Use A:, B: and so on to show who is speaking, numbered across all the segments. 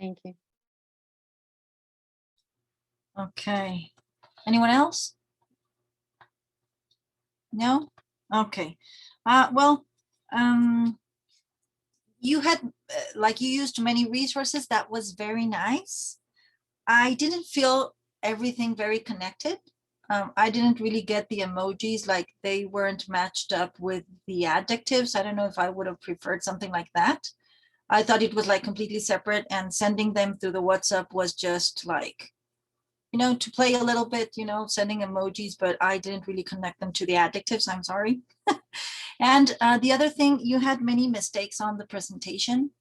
A: Thank you.
B: Okay. Anyone else? No? Okay. Well, you had, like you used many resources. That was very nice. I didn't feel everything very connected. I didn't really get the emojis, like they weren't matched up with the adjectives. I don't know if I would have preferred something like that. I thought it was like completely separate, and sending them through the WhatsApp was just like, you know, to play a little bit, you know, sending emojis, but I didn't really connect them to the adjectives. I'm sorry. And the other thing, you had many mistakes on the presentation,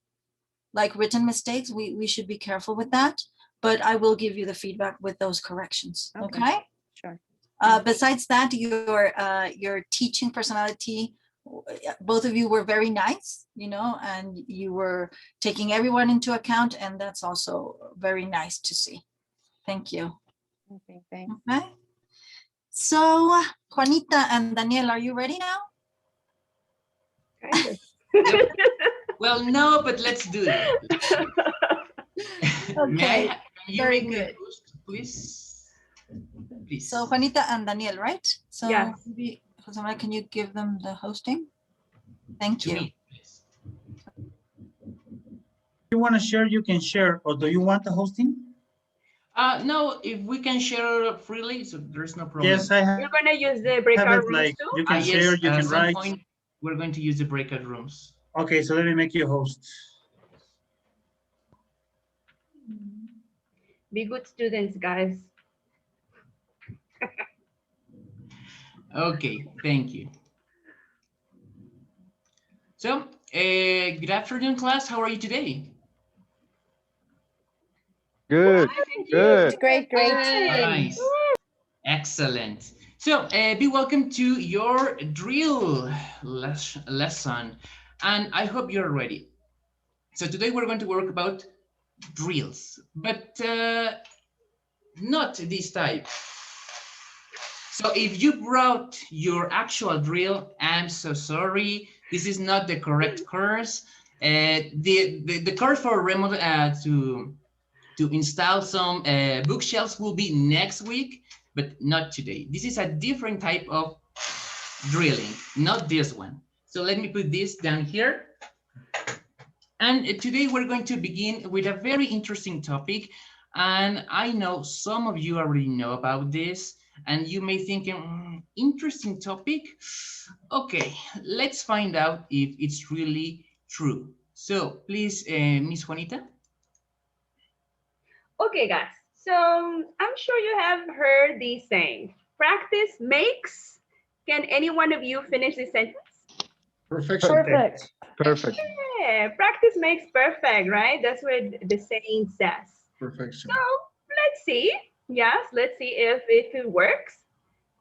B: like written mistakes. We should be careful with that, but I will give you the feedback with those corrections. Okay.
A: Sure.
B: Besides that, your teaching personality, both of you were very nice, you know, and you were taking everyone into account, and that's also very nice to see. Thank you.
A: Okay, thanks.
B: Okay. So Juanita and Daniel, are you ready now?
C: Kind of.
D: Well, no, but let's do it.
B: Okay,
D: Can you
B: very
D: make
B: good.
D: a host, please? Please.
B: So Juanita and Daniel, right? So
C: Yes.
B: maybe, Jose Maria, can you give them the hosting? Thank
D: To
B: you.
D: me, please.
E: If you want to share, you can share. Or do you want the hosting?
D: No, if we can share freely, so there's no problem.
E: Yes, I have.
C: You're gonna use the
E: Have
C: breakout
E: it
C: rooms
E: like
C: too?
E: you can
D: Yes,
E: share, you
D: at
E: can
D: some
E: write.
D: point, we're going to use the breakout rooms.
E: Okay, so let me make you a host.
C: Be good students, guys.
D: Okay, thank you. So, good afternoon, class. How are you today?
F: Good, good.
A: Great, great.
D: Nice. Excellent. So, be welcome to your drill lesson, and I hope you're ready. So today we're going to work about drills, but not this type. So if you brought your actual drill, I'm so sorry. This is not the correct course. The course for remote to install some bookshelves will be next week, but not today. This is a different type of drilling, not this one. So let me put this down here. And today we're going to begin with a very interesting topic. And I know some of you already know about this, and you may think, interesting topic. Okay, let's find out if it's really true. So please, Miss Juanita.
C: Okay, guys. So I'm sure you have heard the saying, practice makes. Can any one of you finish the sentence?
E: Perfection.
A: Perfect.
F: Perfect.
C: Yeah, practice makes perfect, right? That's what the saying says.
E: Perfection.
C: So let's see. Yes, let's see if it works.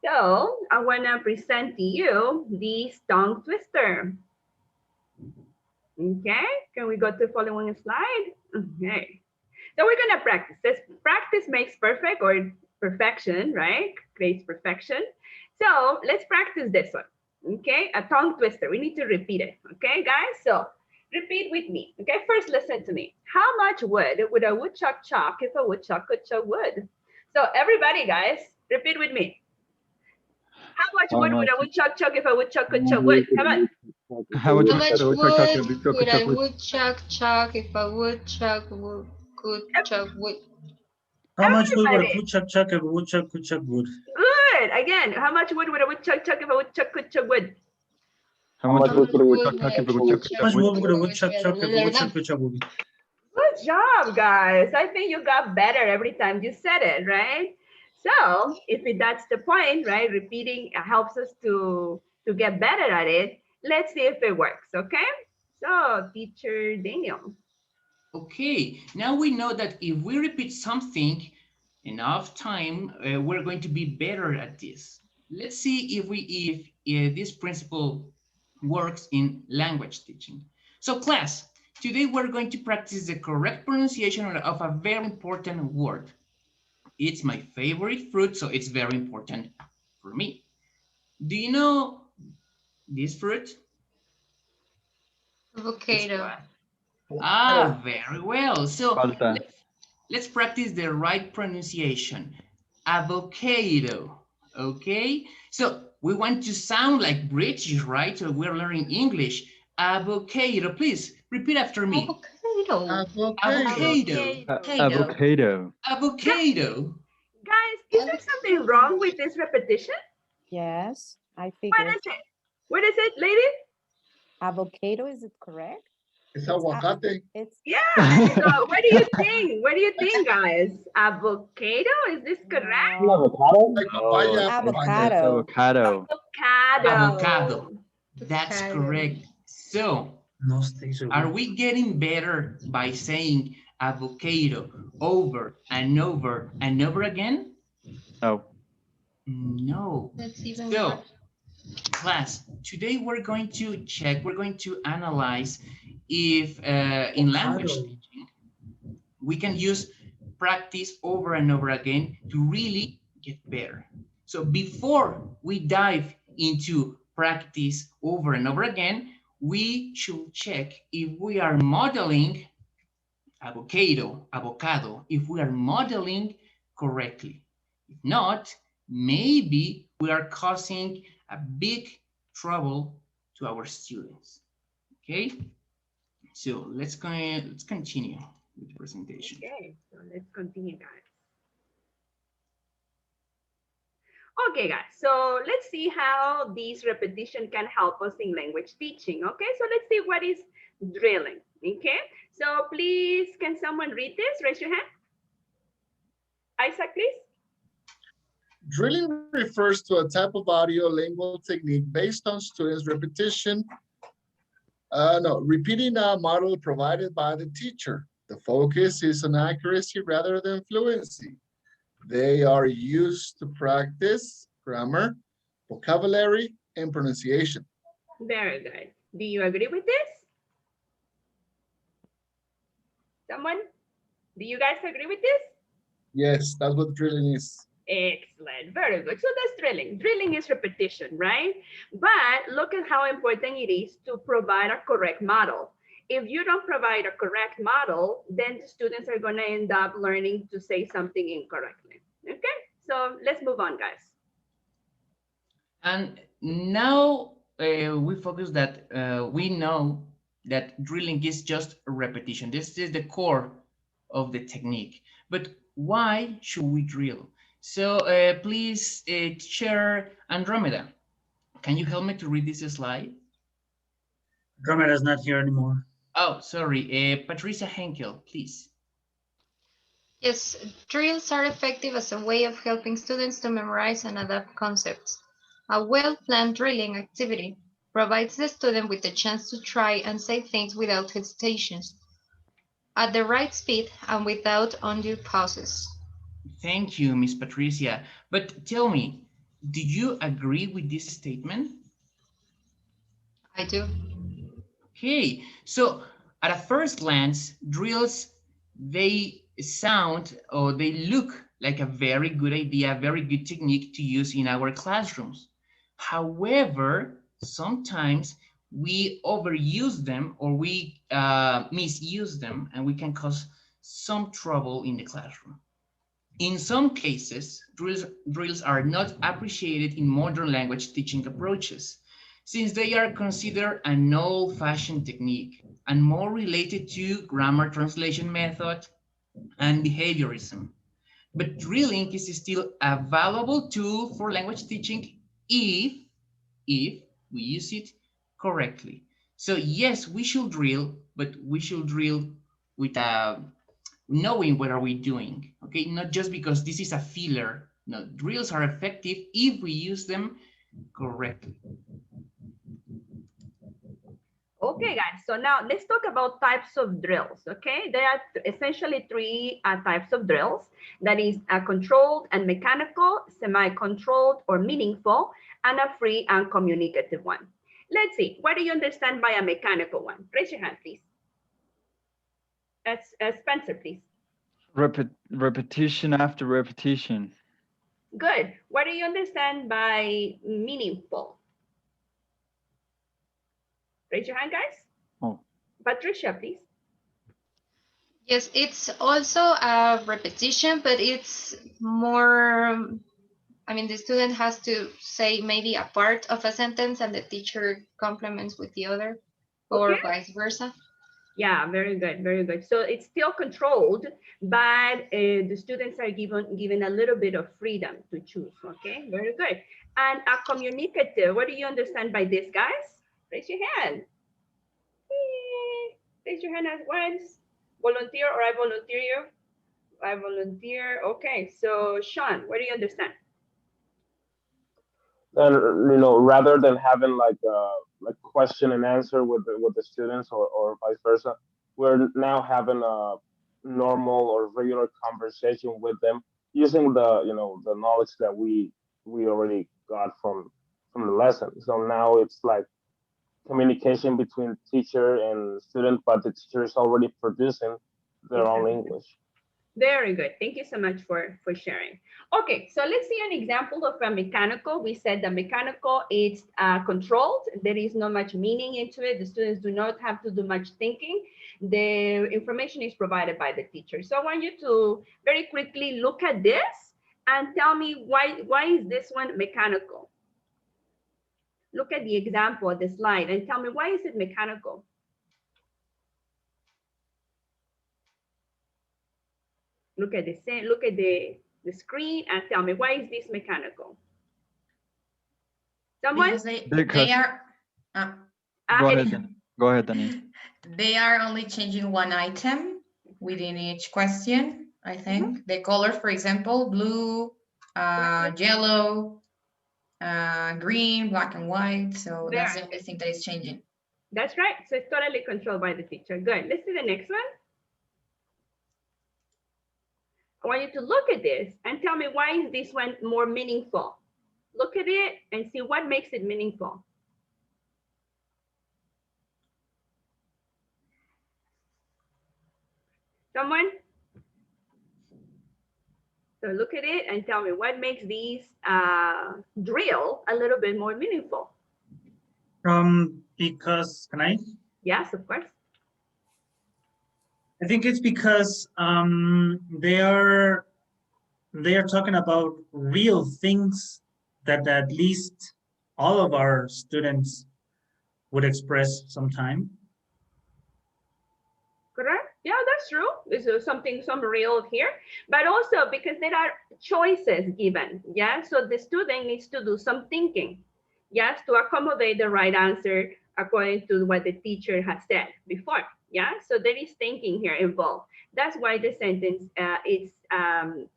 C: So I want to present to you the tongue twister. Okay, can we go to the following slide? Okay. So we're gonna practice this. Practice makes perfect, or perfection, right? Creates perfection. So let's practice this one. Okay, a tongue twister. We need to repeat it. Okay, guys. So repeat with me. Okay, first listen to me. How much wood would a woodchuck chuck if a woodchuck could chuck wood? So everybody, guys, repeat with me. How much wood would a woodchuck chuck if a woodchuck could chuck wood? Come on.
F: How much
G: How much
F: wood
G: would a woodchuck chuck if a woodchuck could chuck wood?
E: How much wood would a
C: Everybody.
E: woodchuck chuck if a woodchuck could chuck wood?
C: Good. Again, how much wood would a woodchuck chuck if a woodchuck could chuck wood?
F: How much wood would a woodchuck
G: would
F: chuck if a
E: How
F: woodchuck
E: much
F: chuck wood?
E: wood would a woodchuck chuck if a woodchuck could chuck wood?
C: Good job, guys. I think you got better every time you said it, right? So that's the point, right? Repeating helps us to get better at it. Let's see if it works, okay? So teacher Daniel.
D: Okay, now we know that if we repeat something enough time, we're going to be better at this. Let's see if this principle works in language teaching. So class, today we're going to practice the correct pronunciation of a very important word. It's my favorite fruit, so it's very important for me. Do you know this fruit?
G: Avocado.
D: Ah, very well. So
F: Falta.
D: let's practice the right pronunciation. Avocado. Okay. So we want to sound like British, right? So we're learning English. Avocado. Please repeat after me.
G: Avocado.
D: Avocado.
F: Avocado.
D: Avocado.
C: Guys, is there something wrong with this repetition?
A: Yes, I
C: What
A: figured.
C: is it? What is it, lady?
A: Avocado, is it correct?
H: It's aguacate.
A: It's
C: Yeah. So what do you think? What do you think, guys? Avocado? Is this correct?
H: Like
F: Oh,
H: papaya, papaya.
F: it's avocado.
C: Avocado.
D: Avocado. That's correct. So
E: No estoy seguro.
D: are we getting better by saying avocado over and over and over again?
F: No.
D: No.
G: That's even
D: So,
G: worse.
D: class, today we're going to check, we're going to analyze if in language
E: Avocado.
D: teaching, we can use practice over and over again to really get better. So before we dive into practice over and over again, we should check if we are modeling avocado, if we are modeling correctly. If not, maybe we are causing a big trouble to our students. Okay, so let's continue with the presentation.
C: Okay, so let's continue, guys. Okay, guys, so let's see how this repetition can help us in language teaching. Okay, so let's see what is drilling. Okay, so please, can someone read this? Raise your hand. Isaac, please.
H: Drilling refers to a type of audio lingual technique based on students' repeating a model provided by the teacher. The focus is on accuracy rather than fluency. They are used to practice grammar, vocabulary, and pronunciation.
C: Very good. Do you agree with this? Someone? Do you guys agree with this?
H: Yes, that's what drilling is.
C: Excellent, very good. So that's drilling. Drilling is repetition, right? But look at how important it is to provide a correct model. If you don't provide a correct model, then the students are going to end up learning to say something incorrectly. Okay, so let's move on, guys.
D: And now we focus that we know that drilling is just a repetition. This is the core of the technique. But why should we drill? So please, Chair Andromeda, can you help me to read this slide?
E: Andromeda's not here anymore.
D: Oh, sorry, Patricia Henkel, please.
G: Yes, drills are effective as a way of helping students to memorize and adapt concepts. A well-planned drilling activity provides the student with the chance to try and say things without hesitations, at the right speed and without undue pauses.
D: Thank you, Miss Patricia. But tell me, do you agree with this statement?
G: I do.
D: Okay, so at a first glance, drills, they sound or they look like a very good idea, a very good technique to use in our classrooms. However, sometimes we overuse them or we misuse them, and we can cause some trouble in the classroom. In some cases, drills are not appreciated in modern language teaching approaches, since they are considered an old-fashioned technique and more related to grammar translation method and behaviorism. But drilling is still a valuable tool for language teaching if we use it correctly. So yes, we should drill, but we should drill with knowing what are we doing, okay? Not just because this is a filler. No, drills are effective if we use them correctly.
C: Okay, guys, so now let's talk about types of drills, okay? There are essentially three types of drills. That is a controlled and mechanical, semi-controlled or meaningful, and a free and communicative one. Let's see, what do you understand by a mechanical one? Raise your hand, please. Spencer, please.
F: Repetition after repetition.
C: Good. What do you understand by meaningful? Raise your hand, guys.
F: Oh.
C: Patricia, please.
G: Yes, it's also a repetition, but it's more, I mean, the student has to say maybe a part of a sentence and the teacher complements with the other, or
C: Okay.
G: vice versa.
C: Yeah, very good, very good. So it's still controlled, but the students are given a little bit of freedom to choose. Okay, very good. And a communicative, what do you understand by this, guys? Raise your hand. Raise your hand at once. Volunteer or I volunteer you? I volunteer. Okay, so Sean, what do you understand?
I: And rather than having like question and answer with the students or vice versa, we're now having a normal or regular conversation with them using the knowledge that we already got from the lesson. So now it's like communication between teacher and student, but the teacher is already producing their own
C: Exactly.
I: English.
C: Very good. Thank you so much for sharing. Okay, so let's see an example of a mechanical. We said the mechanical is controlled. There is not much meaning into it. The students do not have to do much thinking. The information is provided by the teacher. So I want you to very quickly look at this and tell me why is this one mechanical? Look at the example of the slide and tell me why is it mechanical? Look at the screen and tell me why is this mechanical? Someone?
J: Because they
F: Because
J: are
F: go
C: Any-
F: ahead, Dani. Go ahead, Dani.
J: they are only changing one item within each question. I think the colors, for example, blue, yellow, green, black and white. So that's the only thing that is changing.
C: That's right. So it's totally controlled by the teacher. Good. Let's see the next one. I want you to look at this and tell me why is this one more meaningful? Look at it and see what makes it meaningful. Someone? So look at it and tell me what makes these drill a little bit more meaningful.
E: Because, can I?
C: Yes, of course.
E: I think it's because they are talking about real things that at least all of our students would express sometime.
C: Correct? Yeah, that's true. This is some real here, but also because there are choices given. Yeah, so the student needs to do some thinking. Yes, to accommodate the right answer according to what the teacher has said before. Yeah, so there is thinking here involved. That's why the sentence is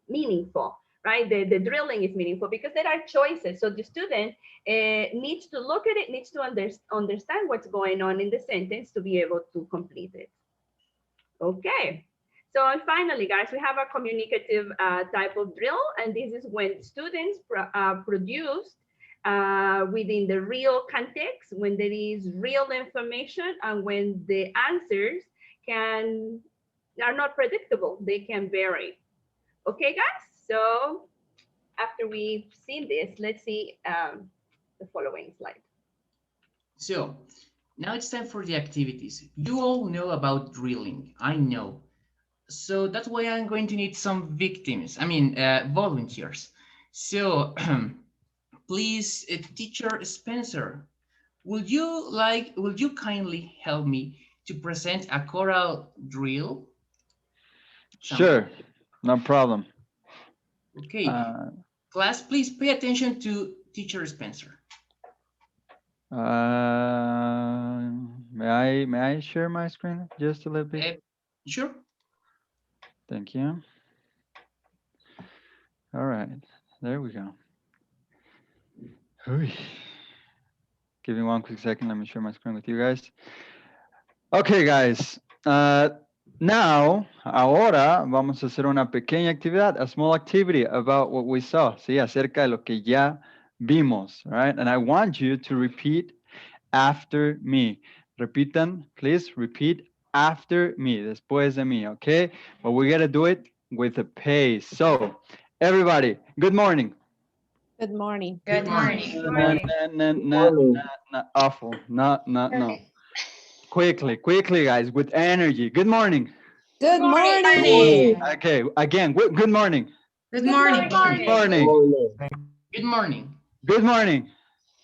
C: meaningful, right? The drilling is meaningful because there are choices. So the student needs to look at it, needs to understand what's going on in the sentence to be able to complete it. Okay, so and finally, guys, we have a communicative type of drill, and this is when students produce within the real context, when there is real information, and when the answers are not predictable, they can vary. Okay, guys, so after we've seen this, let's see the following slide.
D: So now it's time for the activities. You all know about drilling, I know. So that's why I'm going to need some victims, volunteers. So please, teacher Spencer, would you kindly help me to present a choral drill?
F: Sure, no problem.
D: Okay, class, please pay attention to teacher Spencer.
F: May I share my screen just a little bit?
D: Sure.
F: Thank you. All right, there we go. Give me one quick second. Let me share my screen with you guys. Okay, guys. Now, ahora vamos a hacer una pequeña actividad, a small activity about what we saw. Sí, acerca de lo que ya vimos, right? And I want you to repeat after me. Repitan, please repeat after me, después de mí, okay? But we gotta do it with a pace. So, everybody, good morning.
A: Good morning.
J: Good morning.
F: Awful. No. Quickly, guys, with energy. Good morning.
A: Good morning.
J: morning.
F: Okay, again, good morning.
J: Good morning.
F: Good morning.
D: Good morning.
F: Good morning.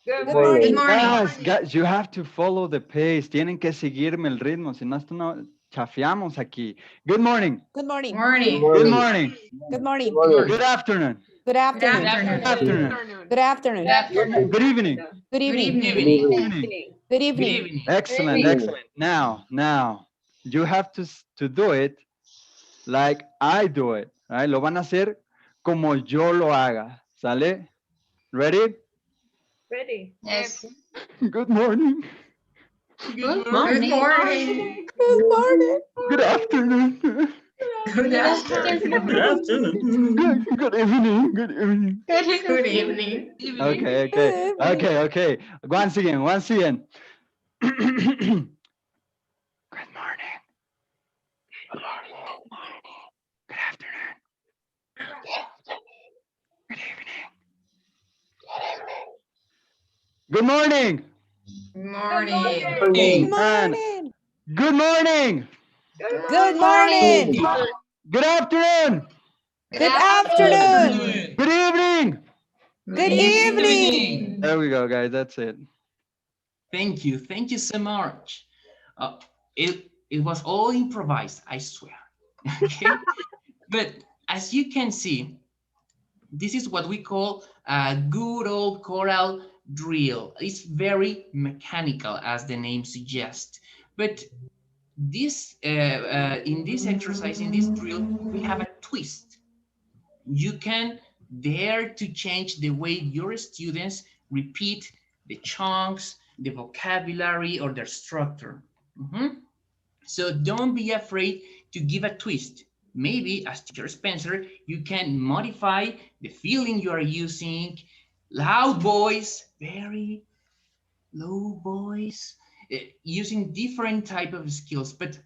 C: Good
A: Good
C: morning.
J: Good morning.
F: Guys, you have to follow the pace. Tienen que seguirme el ritmo, si no, esto no chafiamos aquí. Good morning.
A: Good morning.
J: Morning.
F: Good morning.
A: Good morning.
F: Good afternoon.
A: Good afternoon.
F: Good afternoon.
A: Good afternoon.
F: Good evening.
A: Good
J: Good
A: evening.
J: evening.
D: Evening.
F: Evening.
A: Good
D: Good
A: evening.
D: evening.
F: Excellent, excellent. Now, you have to do it like I do it. Right? Lo van a hacer como yo lo haga. ¿Sale? Ready?
C: Ready.
G: Yes.
F: Good morning.
D: Good
J: Good
D: morning.
J: morning.
A: Good morning.
F: Good afternoon.
J: Good afternoon.
E: Good afternoon.
F: Good evening. Good evening.
J: Good evening.
F: Okay.
A: Good evening.
F: Okay. Once again. Good morning. Good afternoon. Good evening. Good morning.
J: Good morning.
A: Good
F: And
A: morning.
F: good morning.
A: Good morning.
F: Good afternoon.
A: Good afternoon.
F: Good evening.
A: Good evening.
F: There we go, guys. That's it.
D: Thank you. Thank you so much. It was all improvised, I swear. Okay. But as you can see, this is what we call a good old choral drill. It's very mechanical, as the name suggests. But this in this exercise, in this drill, we have a twist. You can dare to change the way your students repeat the chunks, the vocabulary, or their structure. So don't be afraid to give a twist. Maybe as teacher Spencer, you can modify the feeling you are using, loud voice, very low voice, using different type of skills. But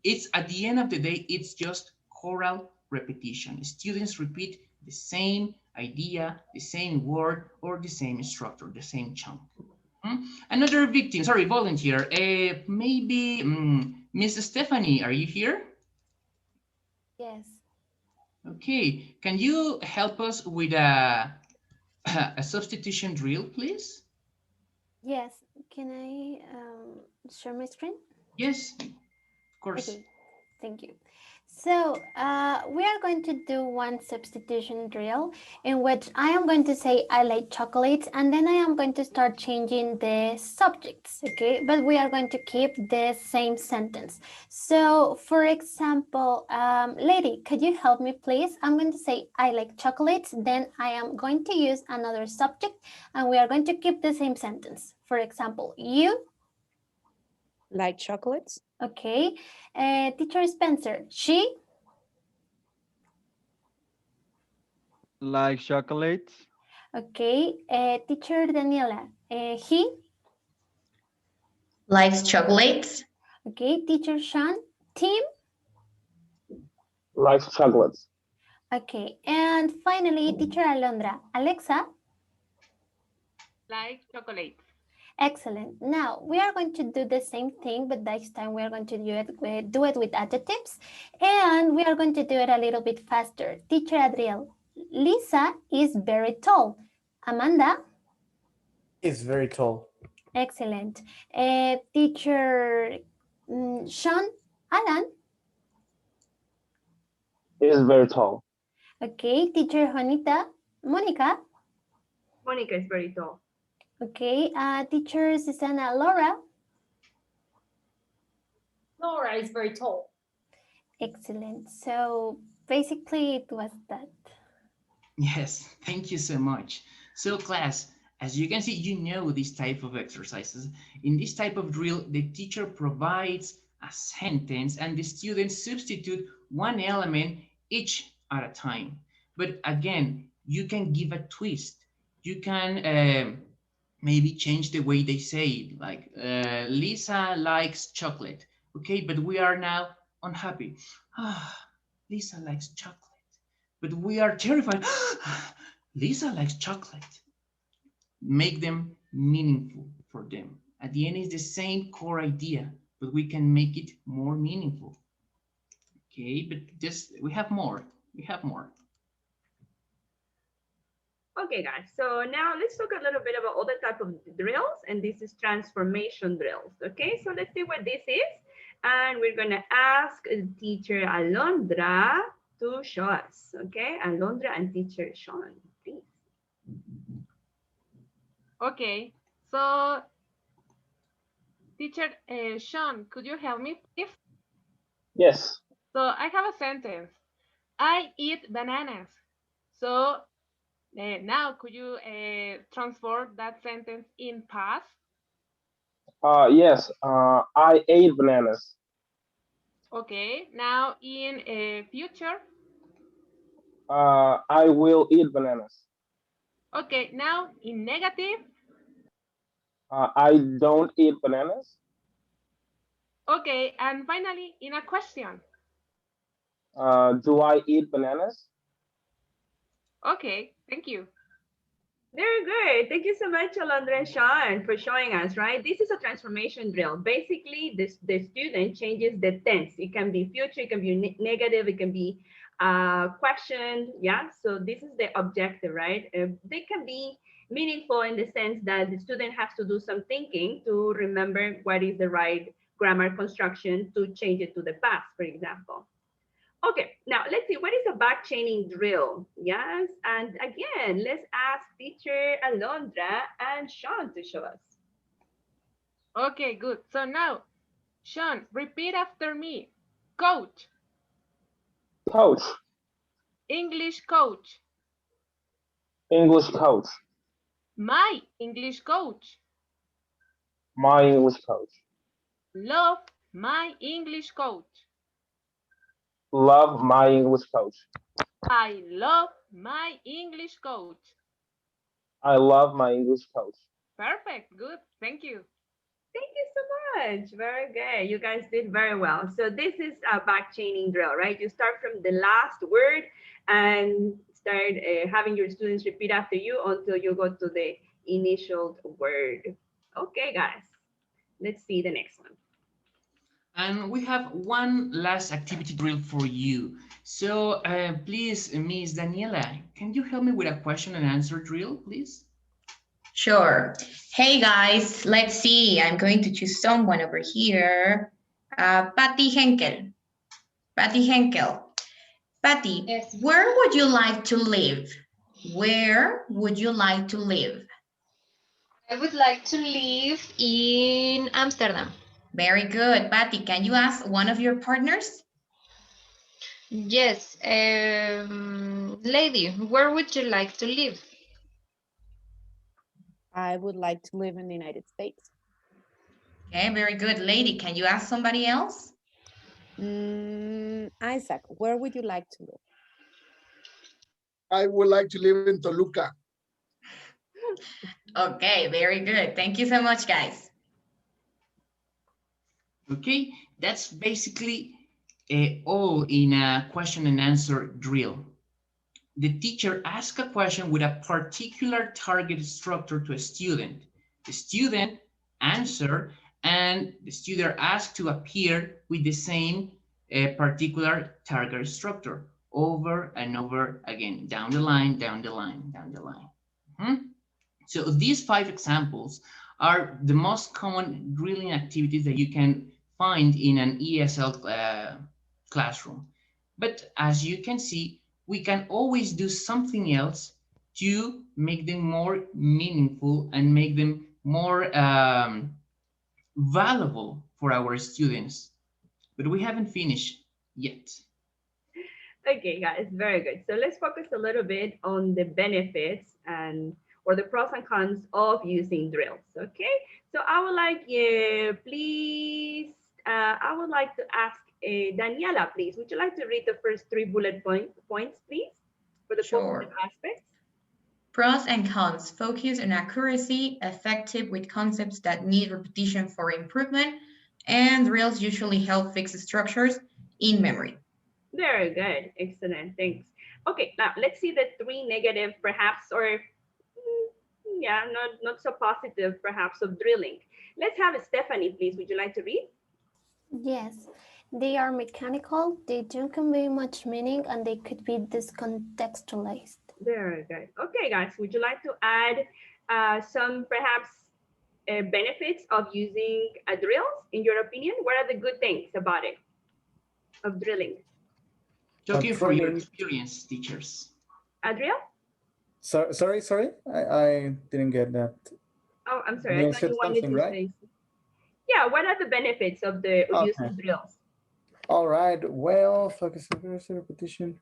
D: it's at the end of the day, it's just choral repetition. Students repeat the same idea, the same word, or the same structure, the same chunk. Another victim, sorry, volunteer. Maybe Miss Stephanie, are you here?
K: Yes.
D: Okay, can you help us with a substitution drill, please?
K: Yes. Can I share my screen?
D: Yes, of course.
K: Okay. Thank you. So we are going to do one substitution drill in which I am going to say I like chocolates, and then I am going to start changing the subjects, okay? But we are going to keep the same sentence. So for example, lady, could you help me please? I'm going to say I like chocolates, then I am going to use another subject, and we are going to keep the same sentence. For example, you
A: Like chocolates?
K: okay. Teacher Spencer, she
F: Like chocolates.
K: okay. Teacher Daniela, he
J: Likes chocolates.
K: okay. Teacher Sean, Tim
I: Likes chocolates.
K: okay. And finally, Teacher Alondra, Alexa.
C: Like chocolate.
K: Excellent. Now we are going to do the same thing, but this time we are going to do it with adjectives, and we are going to do it a little bit faster. Teacher Adriel, Lisa is very tall. Amanda
L: Is very tall.
K: excellent. Teacher Sean, Alan
I: Is very tall.
K: okay. Teacher Juanita, Monica
C: Monica is very tall.
K: okay. Teacher Susanna, Laura
M: Laura is very tall.
K: excellent. So basically it was that.
D: Yes, thank you so much. So class, as you can see, you know this type of exercises. In this type of drill, the teacher provides a sentence and the students substitute one element each at a time. But again, you can give a twist. You can maybe change the way they say it, like Lisa likes chocolate. Okay, but we are now unhappy. Lisa likes chocolate. But we are terrified. Lisa likes chocolate. Make them meaningful for them. At the end, it's the same core idea, but we can make it more meaningful. Okay, but just we have more. We have more.
C: Okay, guys, so now let's talk a little bit about other type of drills, and this is transformation drills. Okay, so let's see what this is. And we're gonna ask teacher Alondra to show us. Okay, Alondra and teacher Sean, please.
N: Okay, so teacher Sean, could you help me, please?
I: Yes.
N: So I have a sentence. I eat bananas. So now could you transform that sentence in past?
I: Yes. I ate bananas.
N: Okay, now in future.
I: I will eat bananas.
N: Okay, now in negative.
I: I don't eat bananas.
N: Okay, and finally in a question.
I: Do I eat bananas?
N: Okay, thank you.
C: Very good. Thank you so much, Alondra and Sean, for showing us, right? This is a transformation drill. Basically, the student changes the tense. It can be future, it can be negative, it can be question. Yeah, so this is the objective, right? They can be meaningful in the sense that the student has to do some thinking to remember what is the right grammar construction to change it to the past, for example. Okay, now let's see, what is a back chaining drill? Yes, and again, let's ask teacher Alondra and Sean to show us.
N: Okay, good. So now, Sean, repeat after me. Coach.
I: Coach.
N: English coach.
I: English coach.
N: My English coach.
I: My English coach.
N: Love my English coach.
I: Love my English coach.
N: I love my English coach.
I: I love my English coach.
N: Perfect. Good. Thank you.
C: Thank you so much. Very good. You guys did very well. So this is a back chaining drill, right? You start from the last word and start having your students repeat after you until you go to the initial word. Okay, guys. Let's see the next one.
D: And we have one last activity drill for you. So please, Miss Daniela, can you help me with a question and answer drill, please?
J: Sure. Hey guys, let's see. I'm going to choose someone over here. Patty Henkel. Patty Henkel. Patty, yes. Where would you like to live? Where would you like to live?
G: I would like to live in Amsterdam.
J: Very good. Patty, can you ask one of your partners?
G: Yes. Lady, where would you like to live?
A: I would like to live in the United States.
J: Okay, very good. Lady, can you ask somebody else?
A: Isaac, where would you like to live?
H: I would like to live in Toluca.
J: Okay, very good. Thank you so much, guys.
D: Okay, that's basically all in a question and answer drill. The teacher asks a question with a particular target structure to a student. The student answer, and the student asks to appear with the same particular target structure over and over again, down the line, down the line, down the line. So these 5 examples are the most common drilling activities that you can find in an ESL classroom. But as you can see, we can always do something else to make them more meaningful and make them more valuable for our students. But we haven't finished yet.
C: Okay, guys, very good. So let's focus a little bit on the benefits or the pros and cons of using drills. Okay, so I would like you, please. I would like to ask Daniela, please. Would you like to read the first 3 bullet points, please, for the positive aspects?
J: Pros and cons. Focus on accuracy, effective with concepts that need repetition for improvement, and drills usually help fix structures in memory.
C: Very good. Excellent. Thanks. Okay, now let's see the 3 negative, perhaps, or yeah, not so positive, perhaps, of drilling. Let's have Stephanie, please. Would you like to read?
K: Yes. They are mechanical, they don't convey much meaning, and they could be discontextualized.
C: Very good. Okay, guys, would you like to add some perhaps benefits of using drills in your opinion? What are the good things about it, of drilling?
D: Talking for your
L: Drilling.
D: experience, teachers.
C: Adriel?
L: Sorry. I didn't get that.
C: Oh, I'm sorry. I
L: You
C: thought
L: said
C: you wanted
L: something,
C: to
L: right?
C: say. Yeah, what are the benefits of
L: Okay.
C: using drills?
L: All right. Well, focus, repetition.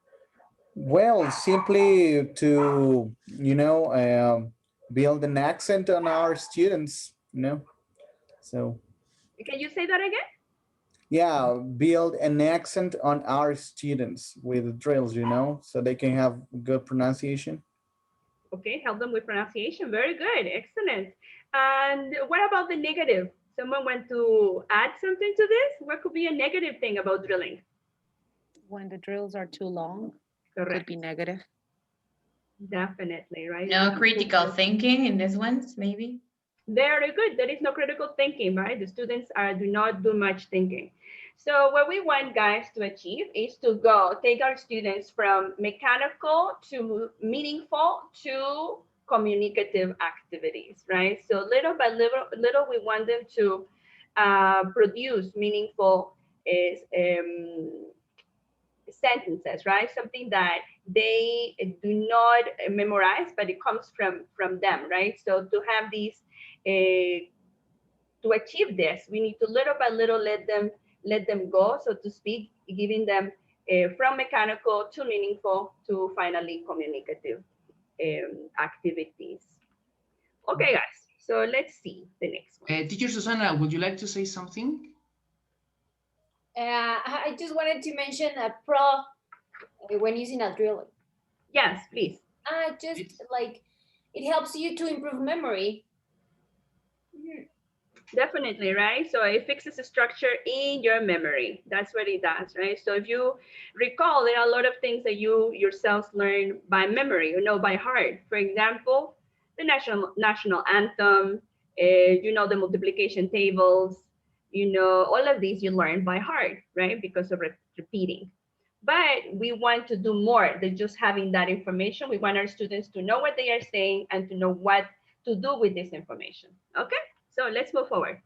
L: Well, simply to, build an accent on our students, So,
C: Can you say that again?
L: yeah, build an accent on our students with drills, so they can have good pronunciation.
C: Okay, help them with pronunciation. Very good. Excellent. And what about the negative? Someone want to add something to this? What could be a negative thing about drilling?
A: When the drills are too long,
C: Correct.
A: could be negative.
C: Definitely, right?
J: No critical thinking in this ones, maybe.
C: Very good. There is no critical thinking, right? The students do not do much thinking. So what we want guys to achieve is to take our students from mechanical to meaningful to communicative activities, right? So little by little we want them to produce meaningful sentences, right? Something that they do not memorize, but it comes from them, right? So to have these to achieve this, we need to little by little let them go, so to speak, giving them from mechanical to meaningful to finally communicative activities. Okay, guys. So let's see the next one.
D: Teacher Susana, would you like to say something?
M: I just wanted to mention a pro when using a drill.
C: Yes, please.
M: Just like it helps you to improve memory.
C: Definitely, right? So it fixes the structure in your memory. That's what it does, right? So if you recall, there are a lot of things that you yourselves learn by memory, by heart. For example, the national anthem, the multiplication tables, all of these you learn by heart, right? Because of repeating. But we want to do more than just having that information. We want our students to know what they are saying and to know what to do with this information. Okay? So let's move forward.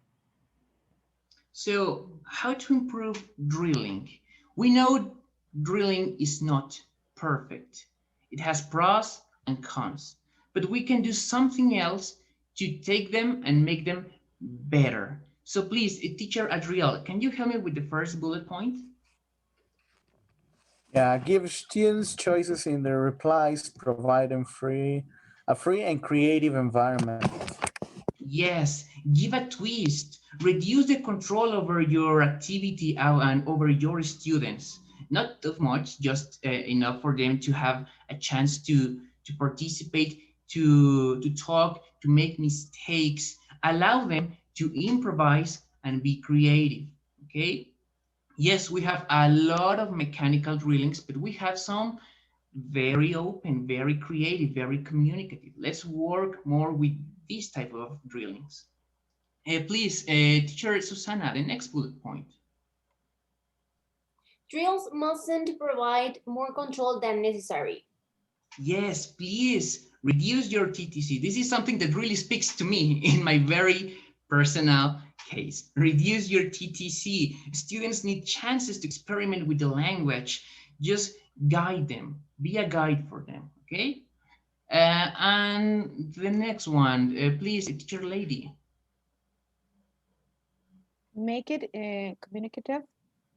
D: So how to improve drilling? We know drilling is not perfect. It has pros and cons, but we can do something else to take them and make them better. So please, teacher Adriel, can you help me with the first bullet point?
L: Yeah, give students choices in their replies, provide them a free and creative environment.
D: Yes, give a twist. Reduce the control over your activity and over your students. Not too much, just enough for them to have a chance to participate, to talk, to make mistakes. Allow them to improvise and be creative, okay? Yes, we have a lot of mechanical drillings, but we have some very open, very creative, very communicative. Let's work more with this type of drillings. Please, teacher Susana, the next bullet point.
M: Drills mustn't provide more control than necessary.
D: Yes, please reduce your TTC. This is something that really speaks to me in my very personal case. Reduce your TTC. Students need chances to experiment with the language. Just guide them. Be a guide for them, okay? And the next one, please, teacher lady.
A: Make it communicative.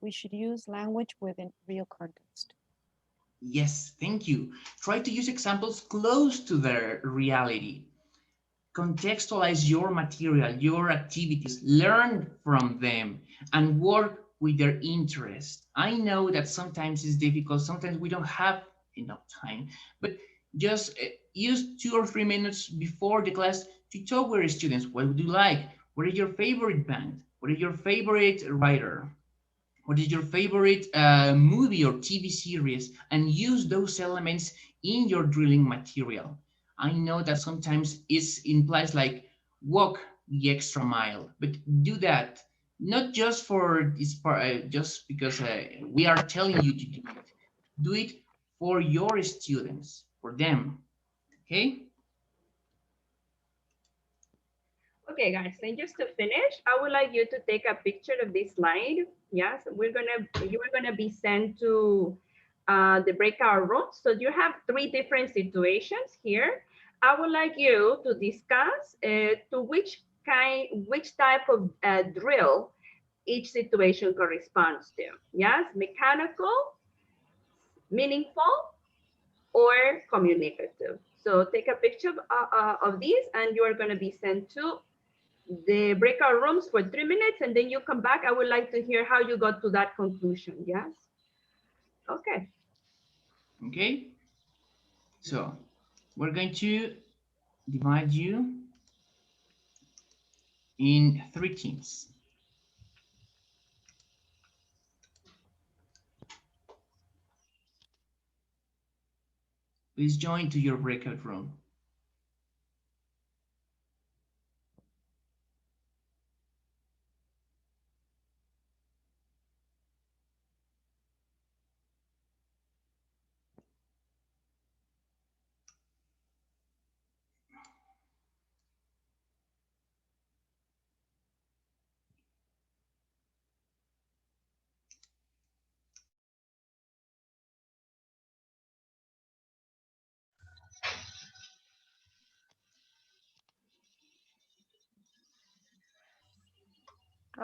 A: We should use language within real context.
D: Yes, thank you. Try to use examples close to their reality. Contextualize your material, your activities, learn from them, and work with their interest. I know that sometimes it's difficult, sometimes we don't have enough time, but just use 2 or 3 minutes before the class to talk with your students. What would you like? What is your favorite band? What is your favorite writer? What is your favorite movie or TV series? And use those elements in your drilling material. I know that sometimes it implies like walk the extra mile, but do that. not just for this part, just because we are telling you to do it. Do it for your students, for them, okay?
C: Okay, guys, and just to finish, I would like you to take a picture of this slide. Yes, you are gonna be sent to the breakout room. So you have 3 different situations here. I would like you to discuss to which type of drill each situation corresponds to. Yes, mechanical, meaningful, or communicative. So take a picture of these, and you are going to be sent to the breakout rooms for 3 minutes, and then you come back. I would like to hear how you got to that conclusion. Yes. Okay.
D: Okay. So we're going to divide you in 3 teams. Please join to your breakout room.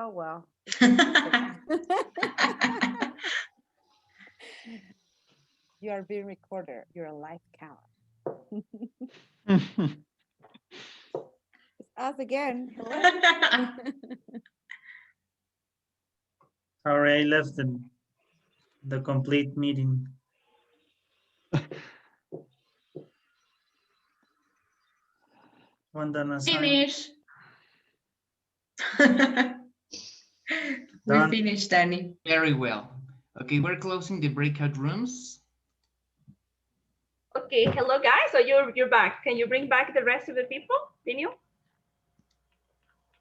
A: Oh, well. You are being recorded. You're a live count. It's us again. Hello.
E: Sorry, I left the complete meeting. One done assigned.
J: Finish. We
E: Done.
J: finished, Danny.
D: Very well. Okay, we're closing the breakout rooms.
C: Okay. Hello, guys. So you're back. Can you bring back the rest of the people, Daniel?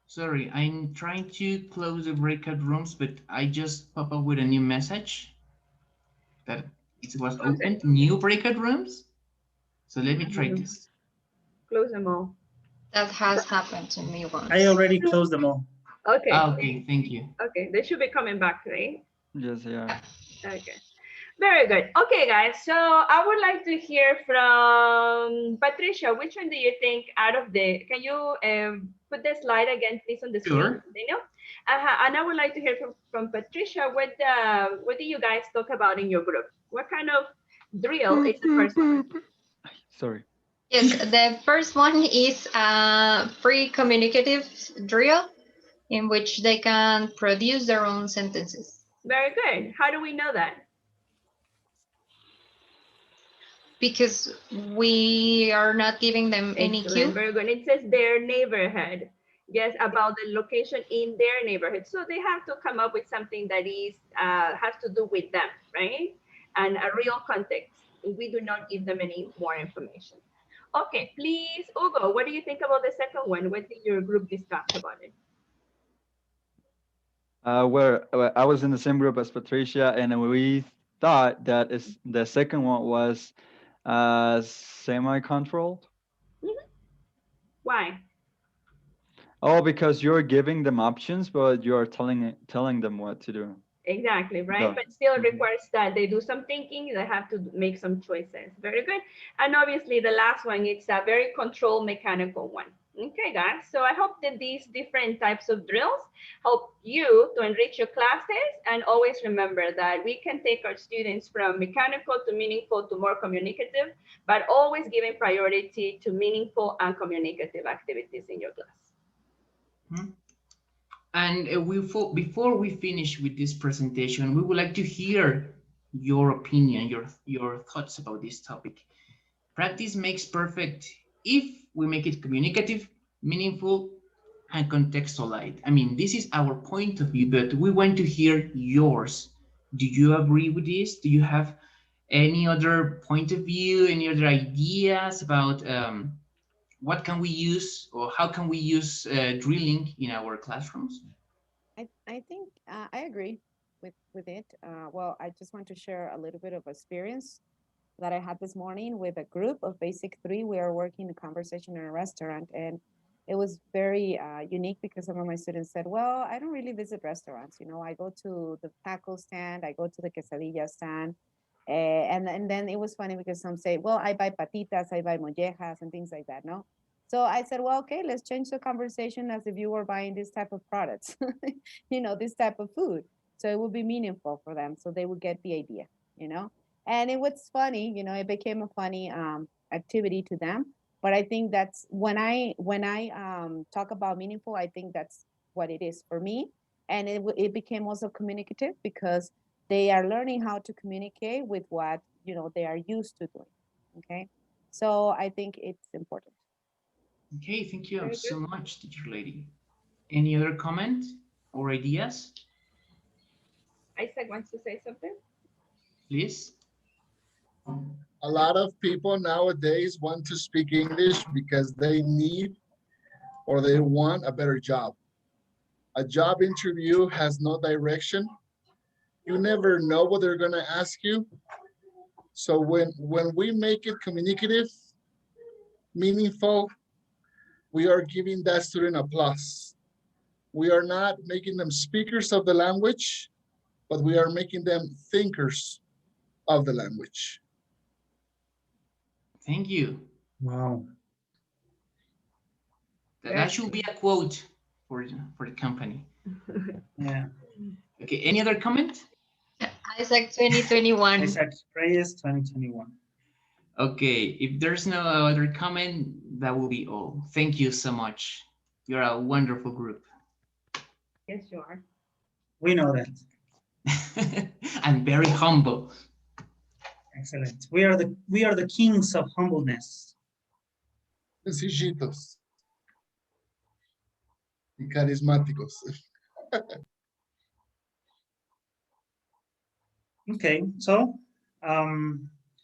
D: Sorry, I'm trying to close the breakout rooms, but I just pop up with a new message that it was opened, new breakout rooms. So let me try this.
C: Close them all.
G: That has happened to me once.
E: I already closed them all.
C: Okay.
D: Okay, thank you.
C: Okay, they should be coming back, right?
F: Yes, yeah.
C: Okay. Very good. Okay, guys. So I would like to hear from Patricia. Which one do you think out of the? Can you put the slide again, please, on the screen,
D: Sure.
C: Daniel? And I would like to hear from Patricia. What do you guys talk about in your group? What kind of drill is the first one?
F: Sorry.
G: Yes, the first one is a free communicative drill in which they can produce their own sentences.
C: Very good. How do we know that?
G: Because we are not giving them any
C: Excellent.
G: cue.
C: Very good. It says their neighborhood. Yes, about the location in their neighborhood. So they have to come up with something that is has to do with them, right? And a real context. We do not give them any more information. Okay, please, Hugo, what do you think about the second one? What did your group discuss about it?
F: Where I was in the same group as Patricia, and we thought that the second one was semi-controlled.
C: Mm-hmm. Why?
F: Oh, because you're giving them options, but you're telling them what to do.
C: Exactly, right?
F: Yeah.
C: But still requires that they do some thinking, they have to make some choices. Very good. And obviously the last one, it's a very controlled mechanical one. Okay, guys. So I hope that these different types of drills help you to enrich your classes. And always remember that we can take our students from mechanical to meaningful to more communicative, but always giving priority to meaningful and communicative activities in your class.
D: Hmm. And before we finish with this presentation, we would like to hear your opinion, your thoughts about this topic. Practice makes perfect if we make it communicative, meaningful, and contextualized. I mean, this is our point of view, but we want to hear yours. Do you agree with this? Do you have any other point of view, any other ideas about what can we use or how can we use drilling in our classrooms?
A: I think I agree with it. Well, I just want to share a little bit of experience that I had this morning with a group of basic three. We are working a conversation in a restaurant, and it was very unique because some of my students said, well, I don't really visit restaurants. You know, I go to the taco stand, I go to the quesadilla stand. And then it was funny because some say, well, I buy patitas, I buy mollejas and things like that, no? So I said, well, okay, let's change the conversation as if you were buying this type of products, you know, this type of food. So it would be meaningful for them. So they would get the idea, you know? And it was funny, you know, it became a funny activity to them. But I think that's when I talk about meaningful, I think that's what it is for me. And it became also communicative because they are learning how to communicate with what, you know, they are used to doing. Okay. So I think it's important.
D: Okay, thank you
C: Very
D: so
C: good.
D: much, teacher lady. Any other comment or ideas,
C: Isaac wants to say something.
D: please?
H: A lot of people nowadays want to speak English because they need or they want a better job. A job interview has no direction. You never know what they're gonna ask you. So when we make it communicative, meaningful, we are giving that student a plus. We are not making them speakers of the language, but we are making them thinkers of the language.
D: Thank you.
E: Wow.
D: That should be a quote for the company.
E: Yeah.
D: Okay, any other comment?
G: Isaac 2021.
E: Isaac Reyes 2021.
D: Okay, if there's no other comment, that will be all. Thank you so much. You're a wonderful group.
C: Yes, you are.
E: We know that.
D: I'm very humble.
E: Excellent. We are the kings of humbleness.
H: Sencillitos y carismáticos.
E: Okay, so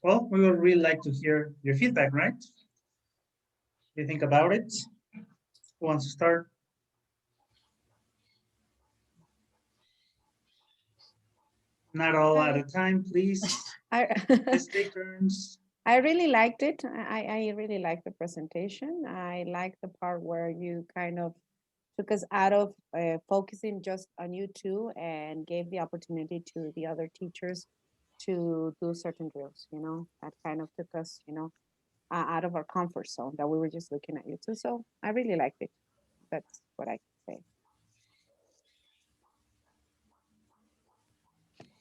E: well, we would really like to hear your feedback, right? What do you think about it? Who wants to start? Not all at a time, please. Let's take turns.
A: I really liked it. I really liked the presentation. I liked the part where you kind of took us out of focusing just on you two and gave the opportunity to the other teachers to do certain drills, you know, that kind of took us, you know, out of our comfort zone that we were just looking at you two. So I really liked it. That's what I can say.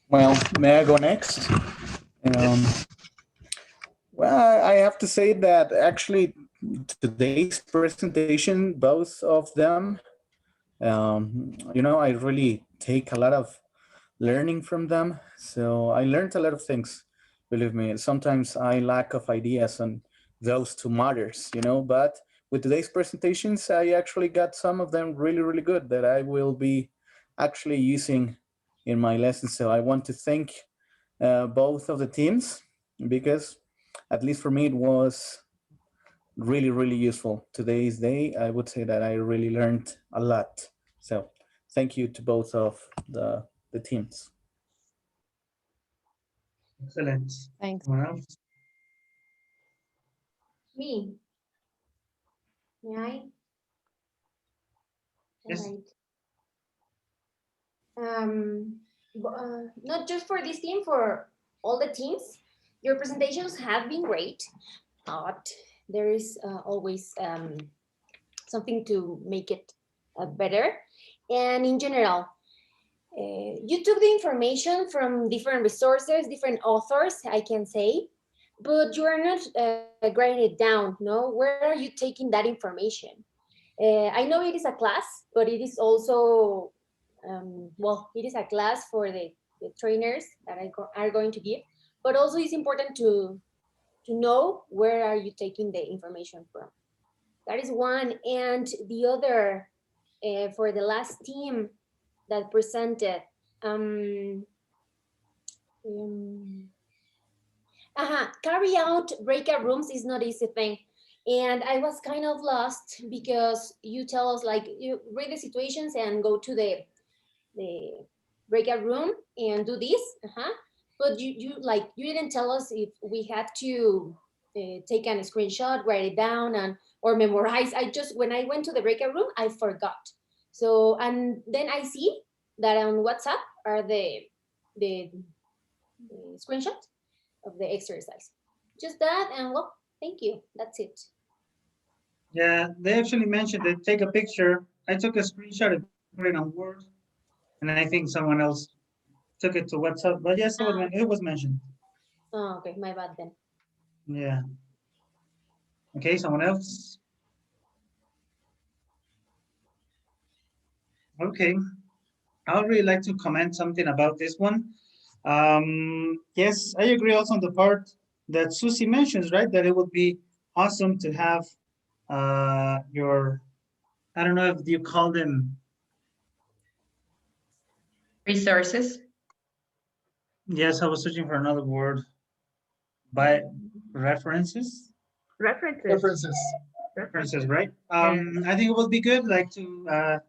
L: Well, may I go next? Well, I have to say that actually today's presentation, both of them, you know, I really take a lot of learning from them. So I learned a lot of things, believe me. Sometimes I lack of ideas on those two matters, you know, but with today's presentations, I actually got some of them really, really good that I will be actually using in my lessons. So I want to thank both of the teams because at least for me, it was really, really useful. Today's day, I would say that I really learned a lot. So thank you to both of the teams.
E: Excellent.
A: Thanks.
E: Someone else?
M: Me. May I?
E: Yes.
M: Not just for this team, for all the teams. Your presentations have been great, but there is always something to make it better. And in general, you took the information from different resources, different authors, I can say, but you are not writing it down, no? Where are you taking that information? I know it is a class, but it is also, well, it is a class for the trainers that are going to give, but also it's important to know where are you taking the information from. That is one. And the other, for the last team that presented, carry out breakout rooms is not easy thing. And I was kind of lost because you tell us like you read the situations and go to the the breakout room and do this. But you didn't tell us if we had to take a screenshot, write it down, and or memorize. When I went to the breakout room, I forgot. So, and then I see that on WhatsApp are the screenshot of the exercise. Just that, and well, thank you. That's it.
E: Yeah, they actually mentioned that take a picture. I took a screenshot and put it on Word, and I think someone else took it to WhatsApp. But yes, it was mentioned.
M: Oh, okay, my bad then.
E: Yeah. Okay, someone else. Okay, I would really like to comment something about this one. Yes, I agree also on the part that Susie mentions, right? That it would be awesome to have your, I don't know if you call them
J: resources.
E: Yes, I was searching for another word. By references?
C: References.
E: References, right? I think it would be good, like to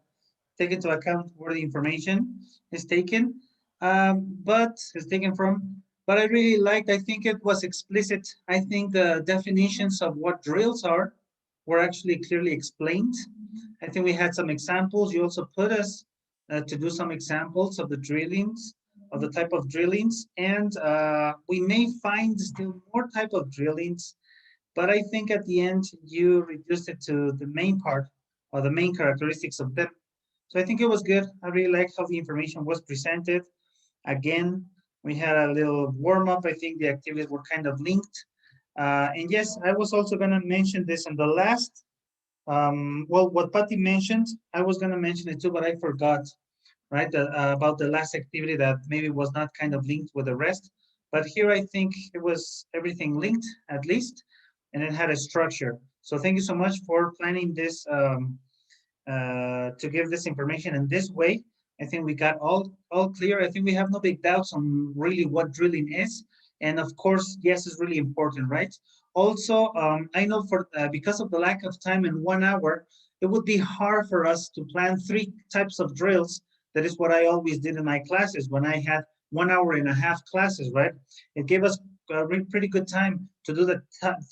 E: take into account where the information is taken, but is taken from. But I really liked. I think it was explicit. I think the definitions of what drills are were actually clearly explained. I think we had some examples. You also put us to do some examples of the drillings, of the type of drillings, and we may find still more type of drillings, but I think at the end you reduced it to the main part or the main characteristics of them. So I think it was good. I really liked how the information was presented. Again, we had a little warm up. I think the activities were kind of linked. And yes, I was also going to mention this in the last. Well, what Patty mentioned, I was going to mention it too, but I forgot, right? About the last activity that maybe was not kind of linked with the rest. But here I think it was everything linked at least, and it had a structure. So thank you so much for planning this to give this information in this way. I think we got all clear. I think we have no big doubts on really what drilling is. And of course, yes, it's really important, right? Also, I know for because of the lack of time in 1 hour, it would be hard for us to plan 3 types of drills. That is what I always did in my classes when I had 1 hour and a half classes, right? It gave us a pretty good time to do the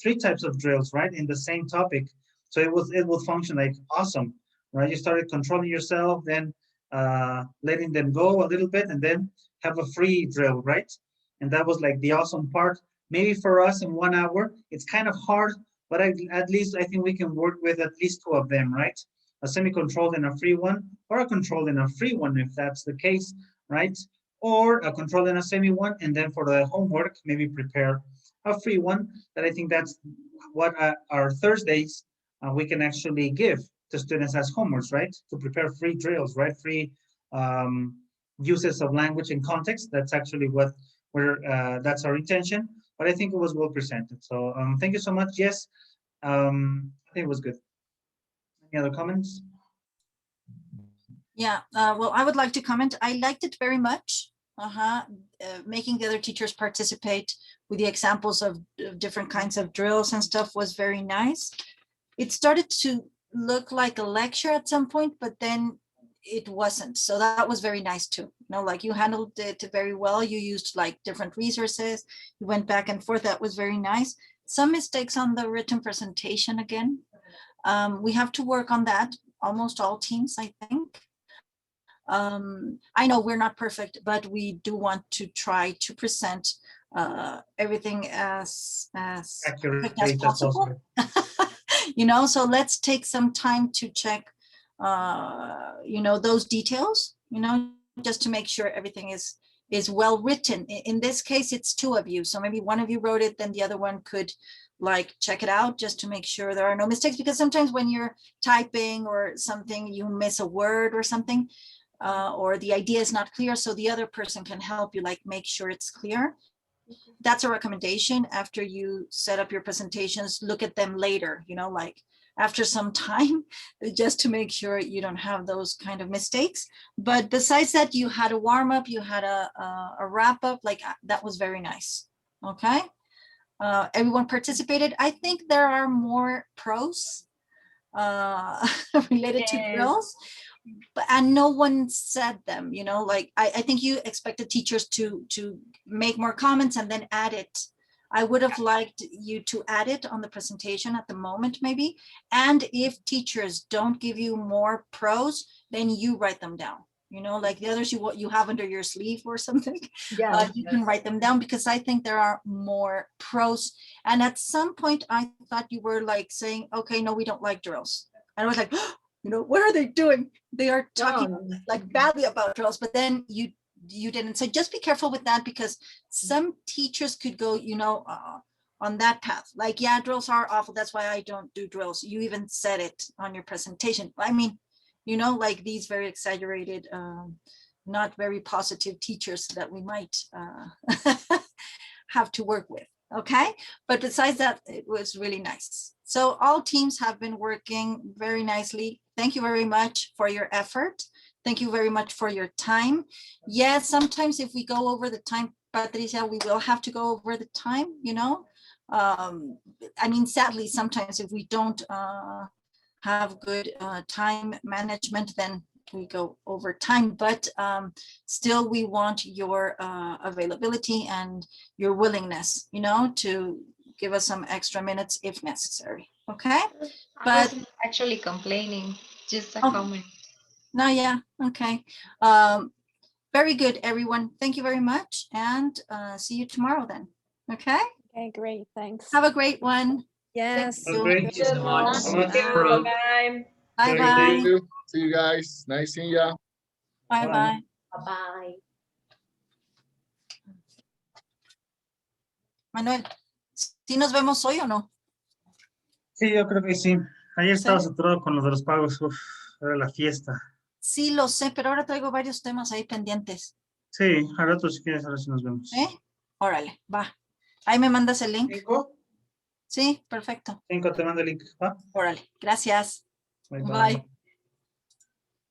E: 3 types of drills, right, in the same topic. So it would function like awesome, right? You started controlling yourself, then letting them go a little bit, and then have a free drill, right? And that was like the awesome part. Maybe for us in 1 hour, it's kind of hard, but at least I think we can work with at least 2 of them, right? A semi-controlled and a free one, or a controlled and a free one, if that's the case, right? Or a controlled and a semi one, and then for the homework, maybe prepare a free one. That I think that's what our Thursdays we can actually give to students as homeworks, right? To prepare free drills, right? Free uses of language and context. That's actually what that's our intention. But I think it was well presented. So thank you so much. Yes, I think it was good. Any other comments?
B: Yeah, well, I would like to comment. I liked it very much. Making the other teachers participate with the examples of different kinds of drills and stuff was very nice. It started to look like a lecture at some point, but then it wasn't. So that was very nice too. You know, like you handled it very well. You used like different resources. You went back and forth. That was very nice. Some mistakes on the written presentation again. We have to work on that. Almost all teams, I think. I know we're not perfect, but we do want to try to present everything as
E: accurate
B: as possible. You know, so let's take some time to check, you know, those details, you know, just to make sure everything is well written. In this case, it's 2 of you. So maybe one of you wrote it, then the other one could like check it out just to make sure there are no mistakes, because sometimes when you're typing or something, you miss a word or something. Or the idea is not clear, so the other person can help you like make sure it's clear. That's a recommendation. After you set up your presentations, look at them later, you know, like after some time, just to make sure you don't have those kind of mistakes. But besides that, you had a warm up, you had a wrap up, like that was very nice. Okay. Everyone participated. I think there are more pros related to drills. and no one said them, you know, like I think you expected teachers to make more comments and then add it. I would have liked you to add it on the presentation at the moment, maybe. And if teachers don't give you more pros, then you write them down. You know, like the others you have under your sleeve or something.
M: Yeah.
B: You can write them down because I think there are more pros. And at some point, I thought you were like saying, okay, no, we don't like drills. And I was like, you know, what are they doing? They are talking like badly about drills, but then you didn't. So just be careful with that, because some teachers could go, you know, on that path. Like, yeah, drills are awful. That's why I don't do drills. You even said it on your presentation. I mean, you know, like these very exaggerated, not very positive teachers that we might have to work with. Okay. But besides that, it was really nice. So all teams have been working very nicely. Thank you very much for your effort. Thank you very much for your time. Yes, sometimes if we go over the time, Patricia, we will have to go over the time, you know. I mean, sadly, sometimes if we don't have good time management, then we go over time, but still we want your availability and your willingness, you know, to give us some extra minutes if necessary. Okay.
G: I wasn't actually complaining, just a comment.
B: No, yeah, okay. Very good, everyone. Thank you very much, and see you tomorrow then. Okay.
A: Okay, great. Thanks.
B: Have a great one.
A: Yes.
D: Thank you so much.
C: Bye.
B: Bye bye.
H: Thank you. See you guys. Nice seeing ya.
B: Bye bye.
M: Bye.
B: Manuel, ¿sí nos vemos hoy o no?
E: Sí, yo creo que sí. Ayer estaba saturado con lo de los pagos. Uf, era la fiesta.
B: Sí, lo sé, pero ahora traigo varios temas ahí pendientes.
E: Sí, al rato si quieres, ahora sí nos vemos.
B: Órale, va. Ahí me mandas el link.
E: ¿5?
B: Sí, perfecto.
E: 5 te mando el link, ¿va?
B: Órale, gracias.
E: Bye.
B: Bye.